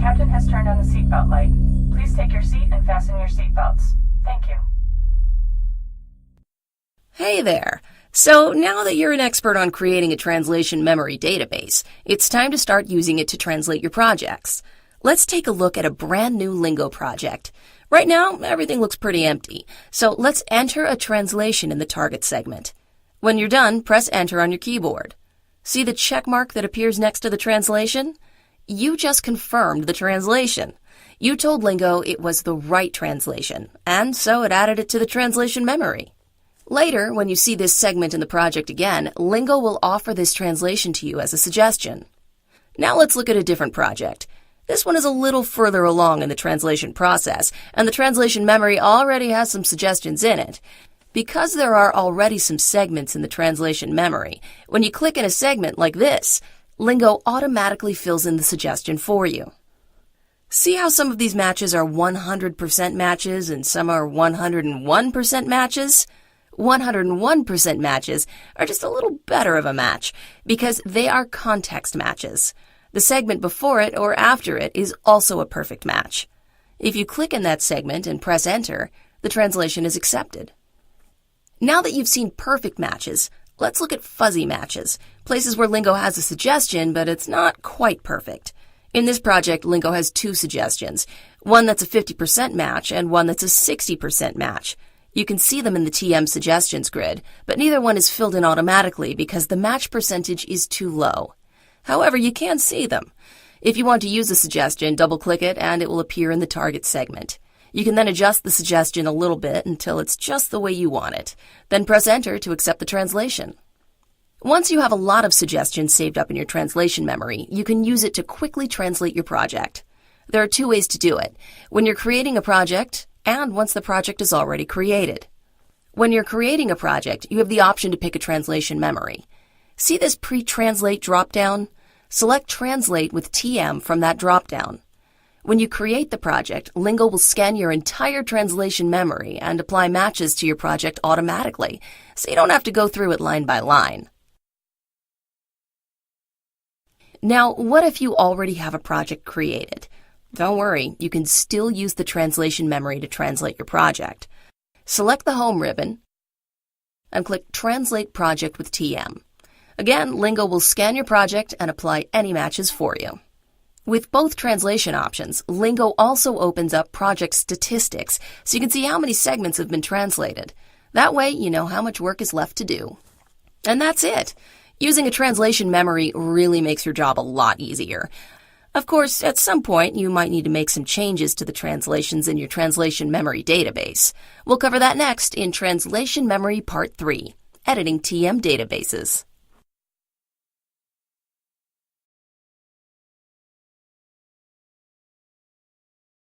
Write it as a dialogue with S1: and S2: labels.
S1: captain has turned on the seatbelt light. Please take your seat and fasten your seatbelts. Thank you.
S2: Hey there! So now that you're an expert on creating a translation memory database, it's time to start using it to translate your projects. Let's take a look at a brand new Lingo project. Right now, everything looks pretty empty, so let's enter a translation in the target segment. When you're done, press Enter on your keyboard. See the check mark that appears next to the translation? You just confirmed the translation. You told Lingo it was the right translation, and so it added it to the translation memory. Later, when you see this segment in the project again, Lingo will offer this translation to you as a suggestion. Now let's look at a different project. This one is a little further along in the translation process, and the translation memory already has some suggestions in it. Because there are already some segments in the translation memory, when you click in a segment like this, Lingo automatically fills in the suggestion for you. See how some of these matches are 100% matches and some are 101% matches? 101% matches are just a little better of a match because they are context matches. The segment before it or after it is also a perfect match. If you click in that segment and press Enter, the translation is accepted. Now that you've seen perfect matches, let's look at fuzzy matches, places where Lingo has a suggestion, but it's not quite perfect. In this project, Lingo has two suggestions, one that's a 50% match and one that's a 60% match. You can see them in the TM suggestions grid, but neither one is filled in automatically because the match percentage is too low. However, you can see them. If you want to use a suggestion, double-click it and it will appear in the target segment. You can then adjust the suggestion a little bit until it's just the way you want it. Then press Enter to accept the translation. Once you have a lot of suggestions saved up in your translation memory, you can use it to quickly translate your project. There are two ways to do it: when you're creating a project and once the project is already created. When you're creating a project, you have the option to pick a translation memory. See this pre-translate drop-down? Select Translate with TM from that drop-down. When you create the project, Lingo will scan your entire translation memory and apply matches to your project automatically, so you don't have to go through it line by line. Now, what if you already have a project created? Don't worry, you can still use the translation memory to translate your project. Select the Home ribbon and click Translate Project with TM. Again, Lingo will scan your project and apply any matches for you. With both translation options, Lingo also opens up project statistics so you can see how many segments have been translated. That way, you know how much work is left to do. And that's it. Using a translation memory really makes your job a lot easier. Of course, at some point, you might need to make some changes to the translations in your translation memory database. We'll cover that next in Translation Memory Part 3, Editing TM Databases.